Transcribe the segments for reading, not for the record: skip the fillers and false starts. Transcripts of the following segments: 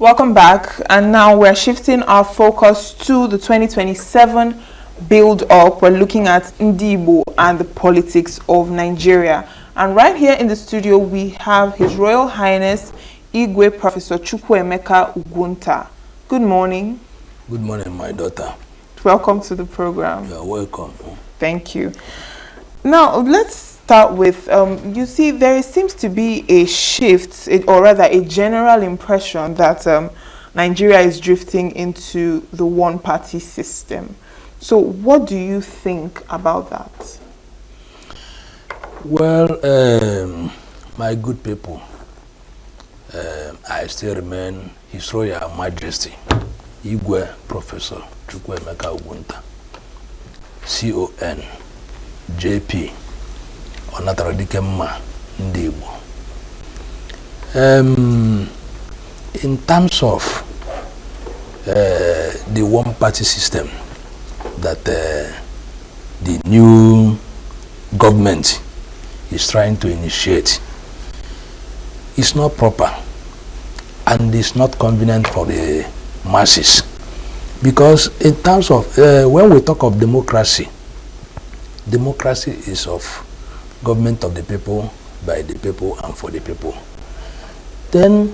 Welcome back, and now we're shifting our focus to the 2027 build-up. We're looking at Up-Ndigbo and the politics of Nigeria. And right here in the studio, we have His Royal Highness Igwe Professor Chukwuemeka Ugwunta. Good morning. Good morning, my daughter. Welcome to the program. You're welcome. Thank you. Now, let's start with, you see, there seems to be a shift, or rather a general impression that Nigeria is drifting into the one-party system. So what do you think about that? Well, my good people, I still remain His Royal Majesty, Igwe Professor Chukwuemeka Ugwunta, CON, JP, Onataradikemma Ndigbo. In terms of the one-party system that the new government is trying to initiate, it's not proper and it's not convenient for the masses, because in terms of when we talk of democracy is of government of the people, by the people, and for the people. Then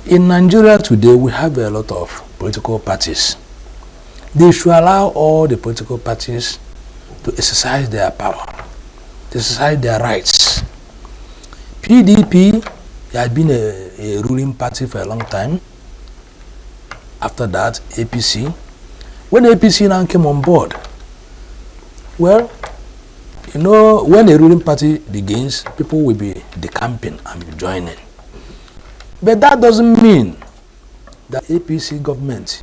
in Nigeria today we have a lot of political parties. They should allow all the political parties to exercise their power, to exercise their rights. PDP has been a ruling party for a long time. After that, APC. When APC now came on board, well, you know, when a ruling party begins, people will be decamping and be joining. But that doesn't mean that APC government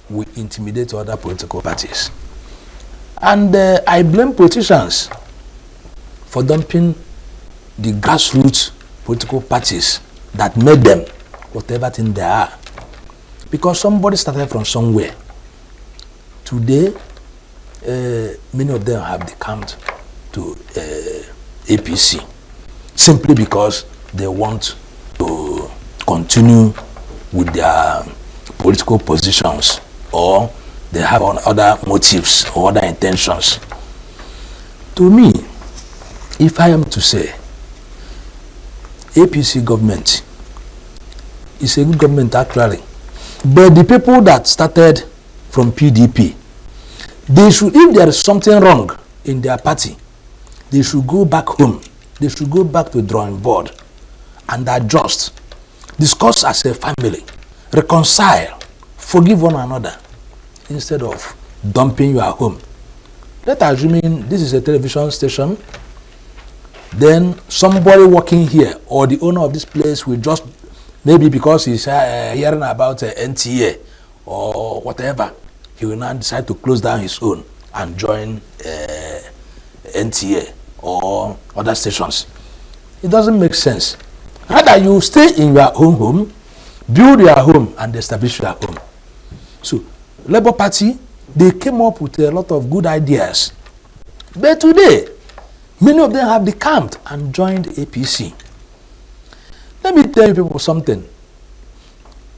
will intimidate other political parties. And I blame politicians for dumping the grassroots political parties that made them whatever thing they are. Because somebody started from somewhere. Today, many of them have decamped to APC simply because they want to continue with their political positions, or they have other motives or other intentions. To me, if I am to say APC government is a good government actually, but the people that started from PDP, they should, if there is something wrong in their party, they should go back home. They should go back to the drawing board and adjust, discuss as a family, reconcile, forgive one another, instead of dumping your home. Let's assume this is a television station, then somebody working here or the owner of this place will just, maybe because he's hearing about NTA or whatever, he will now decide to close down his own and join NTA or other stations. It doesn't make sense. Rather, you stay in your own home, build your home, and establish your home. So, Labour Party, they came up with a lot of good ideas. But today, many of them have decamped and joined APC. Let me tell you people something.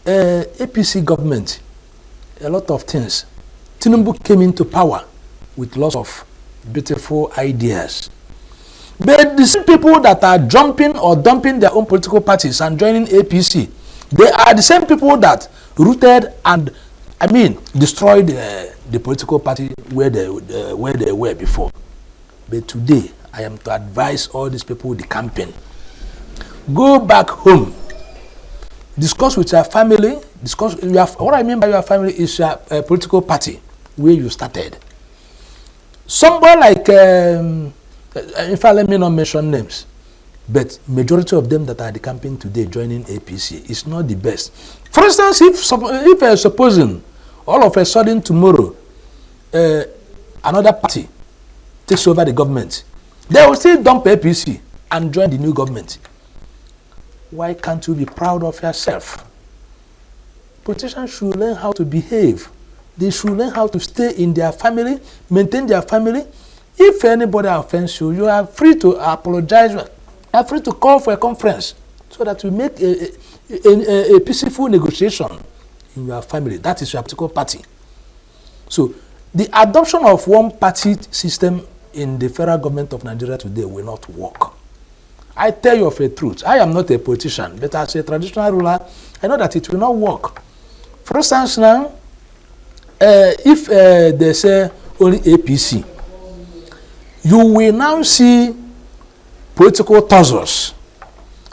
APC government, a lot of things. Tinubu came into power with lots of beautiful ideas. But the same people that are jumping or dumping their own political parties and joining APC, they are the same people that rooted and, destroyed the political party where they were before. But today, I am to advise all these people decamping. Go back home. Discuss with your family. What I mean by your family is your political party where you started. Somebody like, in fact, let me not mention names, but majority of them that are decamping today joining APC is not the best. For instance, if supposing all of a sudden tomorrow another party takes over the government, they will still dump APC and join the new government. Why can't you be proud of yourself? Politicians should learn how to behave. They should learn how to stay in their family, maintain their family. If anybody offends you, you are free to apologize. You are free to call for a conference so that we make a peaceful negotiation in your family. That is your political party. So the adoption of one-party system in the federal government of Nigeria today will not work. I tell you of a truth. I am not a politician, but as a traditional ruler, I know that it will not work. For instance, now, if they say only APC, you will now see political tussles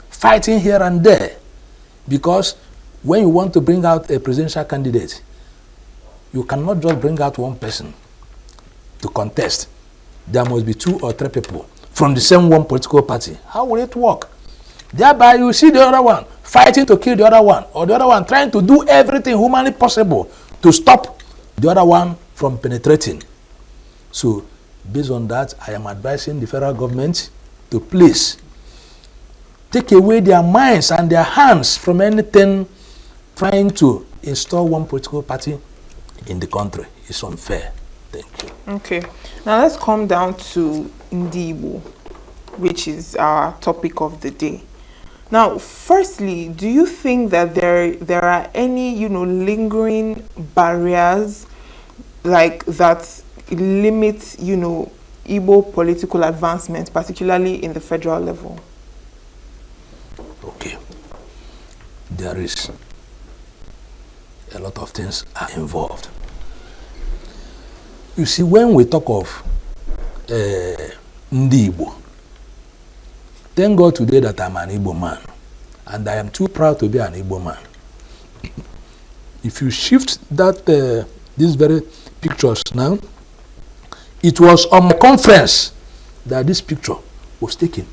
fighting here and there, because when you want to bring out a presidential candidate, you cannot just bring out one person to contest. There must be 2 or 3 people from the same one political party. How will it work? Thereby, you see the other one fighting to kill the other one, or the other one trying to do everything humanly possible to stop the other one from penetrating. So, based on that, I am advising the federal government to please take away their minds and their hands from anything trying to install one political party in the country. It's unfair. Thank you. Okay. Now let's come down to Ndigbo, which is our topic of the day. Now, firstly, do you think that there are any, lingering barriers like that limit, Igbo political advancement, particularly in the federal level? Okay. There is a lot of things are involved. You see, when we talk of Ndigbo, thank God today that I'm an Igbo man, and I am too proud to be an Igbo man. If you shift that these very pictures now, it was on my conference that this picture was taken.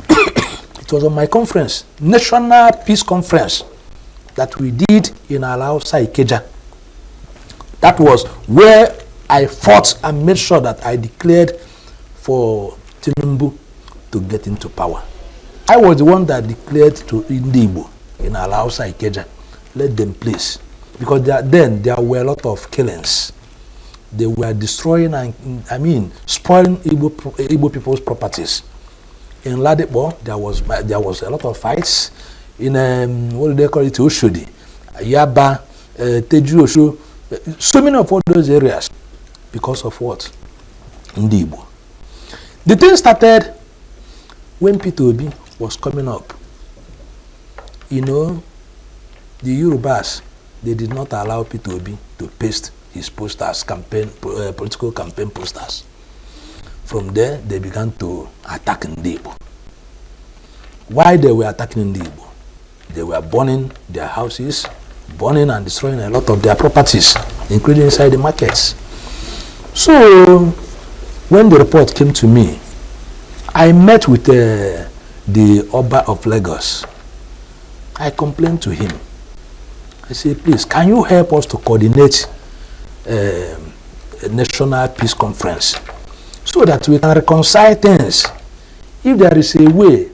It was on my conference, National Peace Conference, that we did in Alausa Ikeja. That was where I fought and made sure that I declared for Tinubu to get into power. I was the one that declared to Ndigbo in Alausa Ikeja, let them please. Because then there were a lot of killings. They were destroying and, spoiling Igbo people's properties. In Ladipo, there was a lot of fights. In, what do they call it, Oshodi, Yaba, Teju Osho, so many of all those areas. Because of what? Ndigbo. The thing started when Peter Obi was coming up. The Yorubas, they did not allow Peter Obi to paste his posters, political campaign posters. From there, they began to attack Ndigbo. Why they were attacking Ndigbo? They were burning their houses, burning and destroying a lot of their properties, including inside the markets. So, when the report came to me, I met with the Oba of Lagos. I complained to him. I said, please, can you help us to coordinate a national peace conference so that we can reconcile things? If there is a way,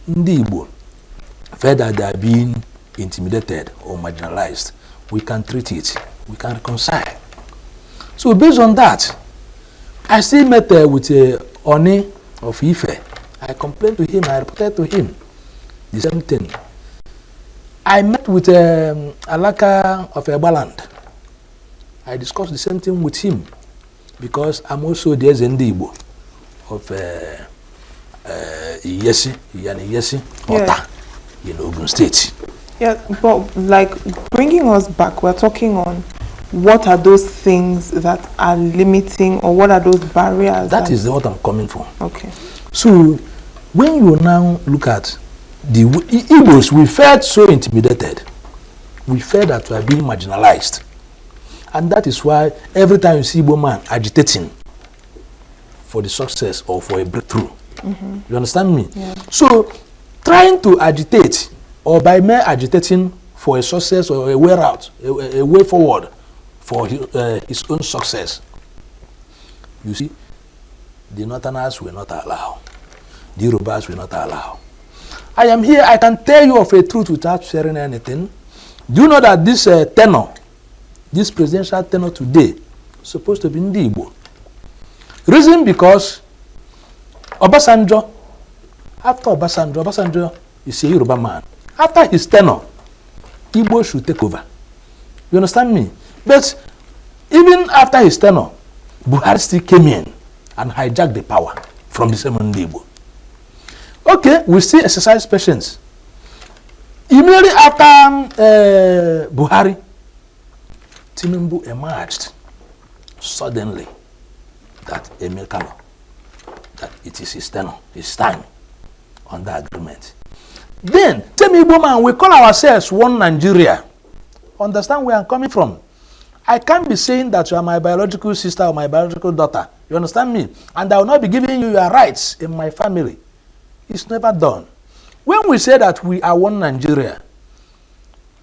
Ndigbo, felt that they are being intimidated or marginalized, we can treat it, we can reconcile. So based on that, I still met with Oni of Ife. I complained to him, I reported to him the same thing. I met with Alaka of Ebaland. I discussed the same thing with him because I'm also the Ndigbo of Yesi, Ota, in Ogun State. Yeah, but like bringing us back, we're talking on what are those things that are limiting, or what are those barriers? That is what I'm coming from. Okay. So when you now look at the Igbos, we felt so intimidated. We felt that we are being marginalized. And that is why every time you see Igbo man agitating for the success or for a breakthrough, you understand me? Yeah. So trying to agitate, or by mere agitating for a success or a way out, a way forward for his own success, you see, the Northerners will not allow. The Yorubas will not allow. I am here, I can tell you of a truth without sharing anything. Do you know that this tenor, this presidential tenor today, is supposed to be Ndigbo? Reason because Obasanjo, after Obasanjo is a Yoruba man. After his tenure, Igbo should take over. You understand me? But even after his tenure, Buhari still came in and hijacked the power from the same Up-Ndigbo. Okay, we still exercise patience. Immediately after Buhari, Tinubu emerged suddenly that that it is his tenure, his time on the agreement. Then, same Igbo man, we call ourselves one Nigeria. Understand where I'm coming from? I can't be saying that you are my biological sister or my biological daughter. You understand me? And I will not be giving you your rights in my family. It's never done. When we say that we are one Nigeria,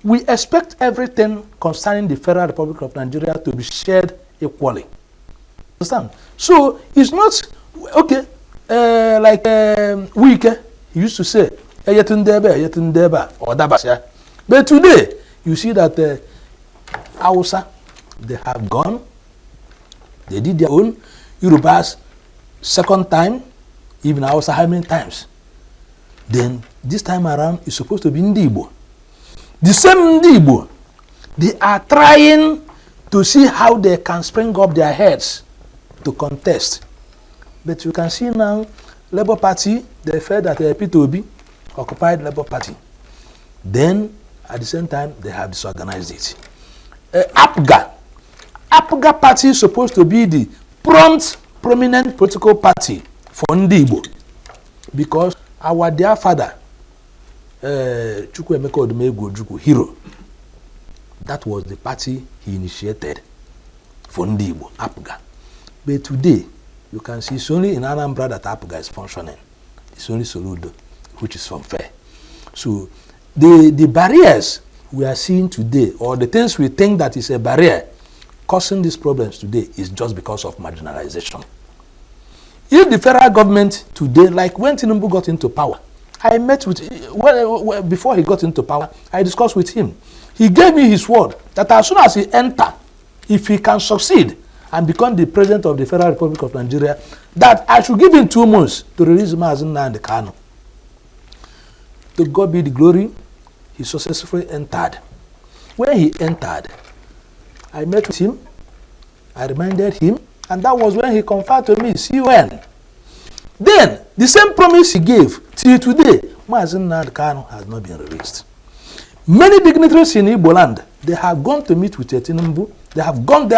we expect everything concerning the Federal Republic of Nigeria to be shared equally. Understand? So it's not okay. Like Wike used to say, or Dabasya. But today you see that Hausa, they have gone. They did their own. Yorubas, second time, even Hausa, how many times? Then this time around, it's supposed to be Ndigbo. The same Ndigbo, they are trying to see how they can spring up their heads to contest. But you can see now, Labour Party, they felt that P2B occupied Labour Party. Then, at the same time, they have disorganized it. APGA party is supposed to be the prompt, prominent political party for Ndigbo. Because our dear father, Chukwuemeka Ugwunta, hero, that was the party he initiated for Ndigbo, APGA. But today, you can see it's only in Anambra that APGA is functioning. It's only Soludo, which is unfair. So, the barriers we are seeing today, or the things we think that is a barrier causing these problems today, is just because of marginalization. If the federal government today, like when Tinubu got into power, I met with, before he got into power, I discussed with him. He gave me his word that as soon as he enter, if he can succeed and become the president of the Federal Republic of Nigeria, that I should give him 2 months to release Mazi Nnamdi Kanu. To God be the glory, he successfully entered. When he entered, I met with him, I reminded him, and that was when he conferred to me, see when. Then, the same promise he gave till today, Mazi Nnamdi Kanu has not been released. Many dignitaries in Igbo land, they have gone to meet with Tinubu. They have done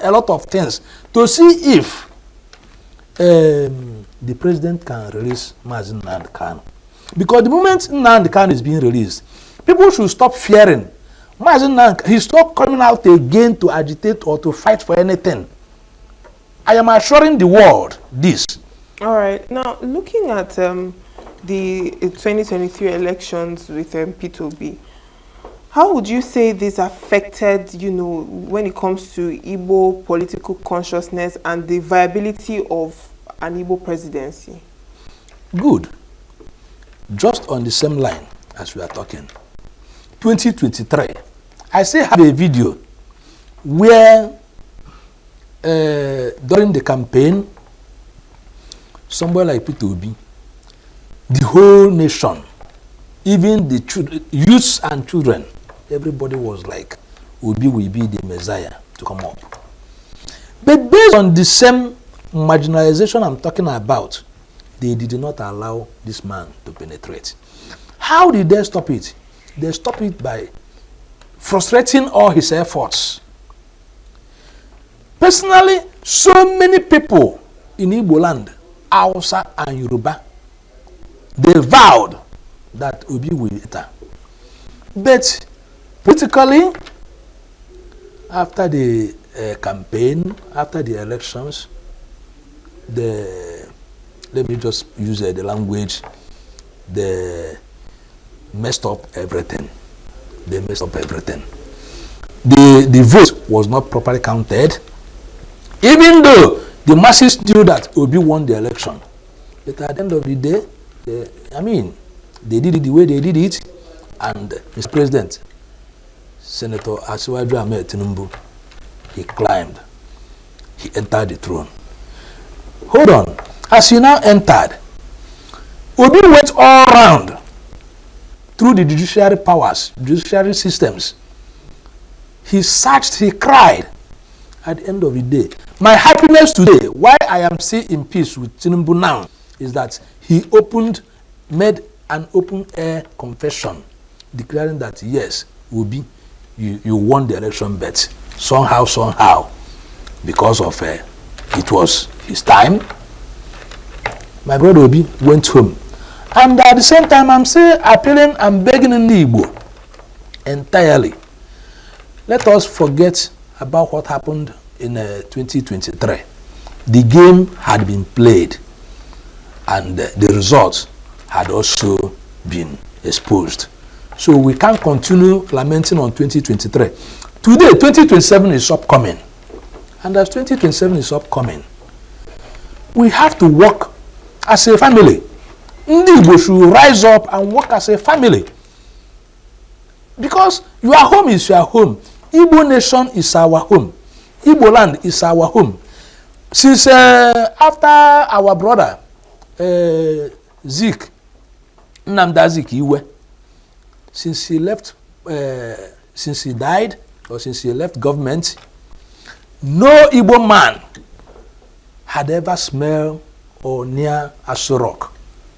a lot of things to see if the president can release Mazi Nnamdi Kanu. Because the moment Nnamdi Kanu is being released, people should stop fearing. Mazi Nnamdi, he's not coming out again to agitate or to fight for anything. I am assuring the world this. All right. Now, looking at the 2023 elections with P2B, how would you say this affected, when it comes to Igbo political consciousness and the viability of an Igbo presidency? Good. Just on the same line as we are talking, 2023, I still have a video where during the campaign, somewhere like P2B, the whole nation, even the youths and children, everybody was like, Obi will be the Messiah to come up. But based on the same marginalization I'm talking about, they did not allow this man to penetrate. How did they stop it? They stopped it by frustrating all his efforts. Personally, so many people in Igbo land, Hausa and Yoruba, they vowed that Obi will enter. But politically, after the campaign, after the elections, let me just use the language, they messed up everything. They messed up everything. The vote was not properly counted, even though the masses knew that Obi won the election. But at the end of the day, they did it the way they did it, and Mr. President, Senator Asiwaju Ahmed Tinubu, he climbed. He entered the throne. Hold on. As he now entered, Obi went all around through the judiciary powers, judiciary systems. He searched, he cried. At the end of the day, my happiness today, why I am still in peace with Tinubu now, is that he made an open air confession, declaring that yes, Obi, you won the election, but somehow, because of it was his time, my brother Obi went home. And at the same time, I'm still appealing and begging Igbo entirely. Let us forget about what happened in 2023. The game had been played, and the results had also been exposed. So we can't continue lamenting on 2023. Today, 2027 is upcoming. And as 2027 is upcoming, we have to work as a family. Igbo should rise up and work as a family. Because your home is your home. Igbo nation is our home. Igbo land is our home. Since after our brother, Zik, Nnamdi Zik, since he left, since he died, or since he left government, no Igbo man had ever smelled or near Aso Rock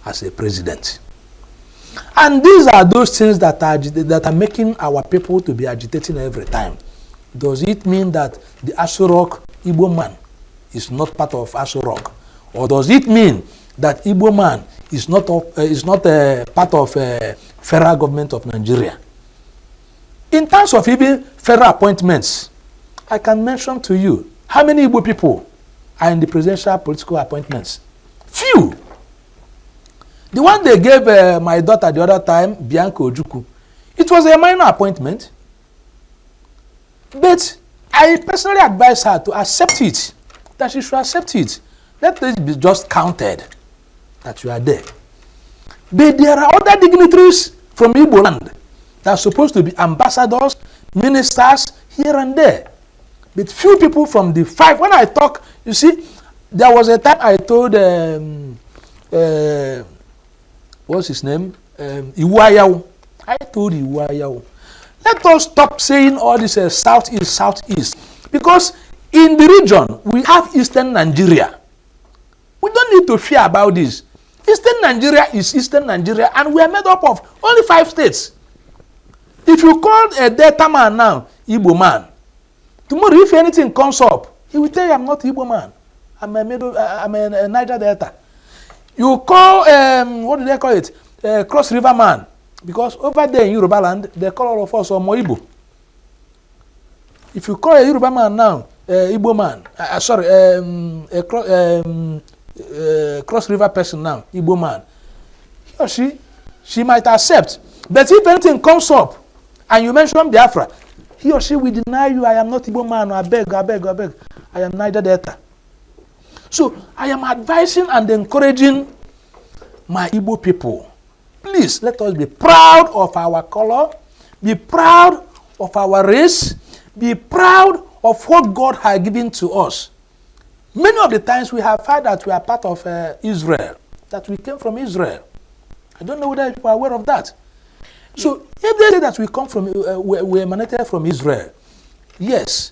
as a president. And these are those things that are making our people to be agitating every time. Does it mean that the Aso Rock Igbo man is not part of Aso Rock? Or does it mean that Igbo man is not part of federal government of Nigeria? In terms of even federal appointments, I can mention to you how many Igbo people are in the presidential political appointments. Few. The one they gave my daughter the other time, Bianca Ojukwu, it was a minor appointment. But I personally advise her to accept it, that she should accept it. Let it be just counted that you are there. But there are other dignitaries from Igbo land that are supposed to be ambassadors, ministers, here and there. But few people from the five, when I talk, you see, there was a time I told, what's his name? Iwayaw. I told Iwayaw, let us stop saying all this southeast. Because in the region, we have Eastern Nigeria. We don't need to fear about this. Eastern Nigeria is Eastern Nigeria, and we are made up of only 5 states. If you call a Delta man now, Igbo man, tomorrow if anything comes up, he will tell you, I'm not Igbo man. I'm a Niger Delta. You call, what do they call it? Cross River man. Because over there in Yoruba land, they call all of us Omo Igbo. If you call a Yoruba man now, Igbo man, Cross River person now, Igbo man, he or she might accept. But if anything comes up, and you mention Biafra, he or she will deny you, I am not Igbo man, I beg, I am Niger Delta. So I am advising and encouraging my Igbo people, please let us be proud of our color, be proud of our race, be proud of what God has given to us. Many of the times we have heard that we are part of Israel, that we came from Israel. I don't know whether people are aware of that. So if they say that we come from, we emanated from Israel, yes,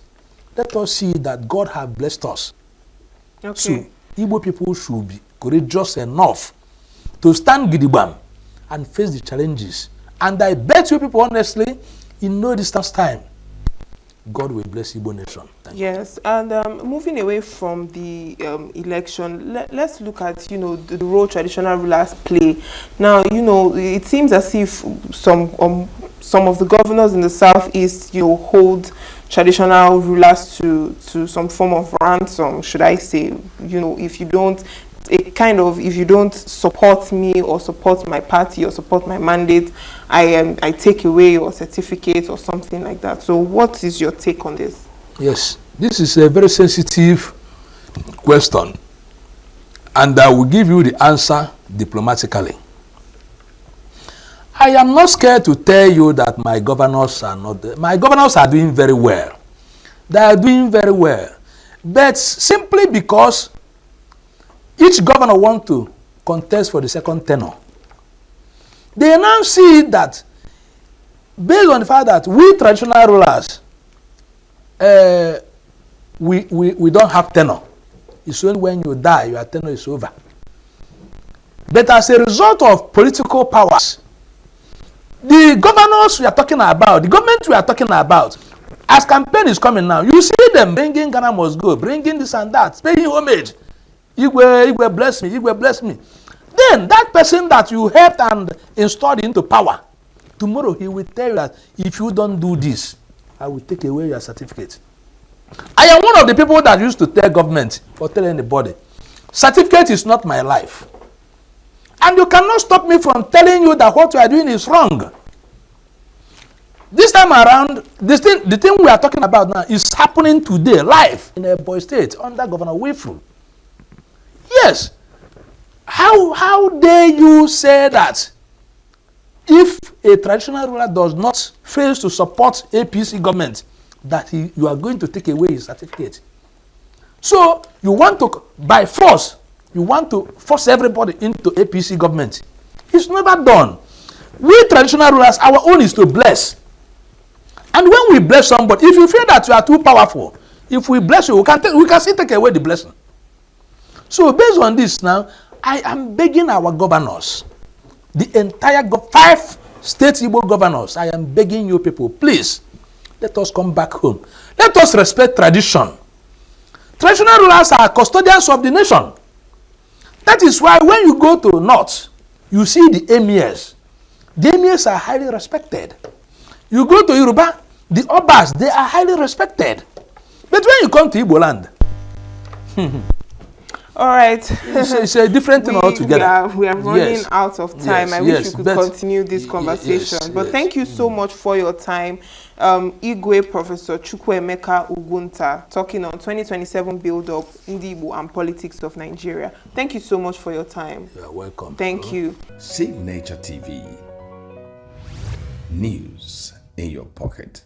let us see that God has blessed us. Okay. So Igbo people should be courageous enough to stand gidigam and face the challenges. And I bet you people, honestly, in no distance time, God will bless Igbo nation. Yes, and moving away from the election, let's look at, the role traditional rulers play. Now, it seems as if some of the governors in the southeast, hold traditional rulers to some form of ransom, should I say. If you don't support me or support my party or support my mandate, I take away your certificate or something like that. So what is your take on this? Yes, this is a very sensitive question, and I will give you the answer diplomatically. I am not scared to tell you that my governors are doing very well. They are doing very well. But simply because each governor wants to contest for the second tenure, They now see that, based on the fact that we traditional rulers, we don't have tenure. It's only when you die, your tenure is over. But as a result of political powers, the governors we are talking about, the government we are talking about, as campaign is coming now, you see them bringing Ghana must go, bringing this and that, paying homage. Igwe bless me, Igwe bless me. Then that person that you helped and installed into power, tomorrow he will tell you that if you don't do this, I will take away your certificate. I am one of the people that used to tell government or tell anybody, certificate is not my life. And you cannot stop me from telling you that what you are doing is wrong. This time around, the thing we are talking about now is happening today, live in Ebonyi State under Governor Wilfred. Yes. How dare you say that if a traditional ruler does not fail to support APC government, that you are going to take away his certificate? So you want to, by force, you want to force everybody into APC government. It's never done. We traditional rulers, our own is to bless. And when we bless somebody, if you feel that you are too powerful, if we bless you, we can still take away the blessing. So based on this now, I am begging our governors, the entire 5 state Igbo governors, I am begging you people, please, let us come back home. Let us respect tradition. Traditional rulers are custodians of the nation. That is why when you go to North, you see the emirs. The emirs are highly respected. You go to Yoruba, the Obas, they are highly respected. But when you come to Igbo land, all right. it's a different thing altogether. We are running out of time. Yes, I wish we could continue this conversation. But thank you so much for your time. Igwe Professor Chukwuemeka Ugwunta, talking on 2027 build-up, Ndigbo and politics of Nigeria. Thank you so much for your time. You are welcome. Thank you. Save Nature TV. News in your pocket.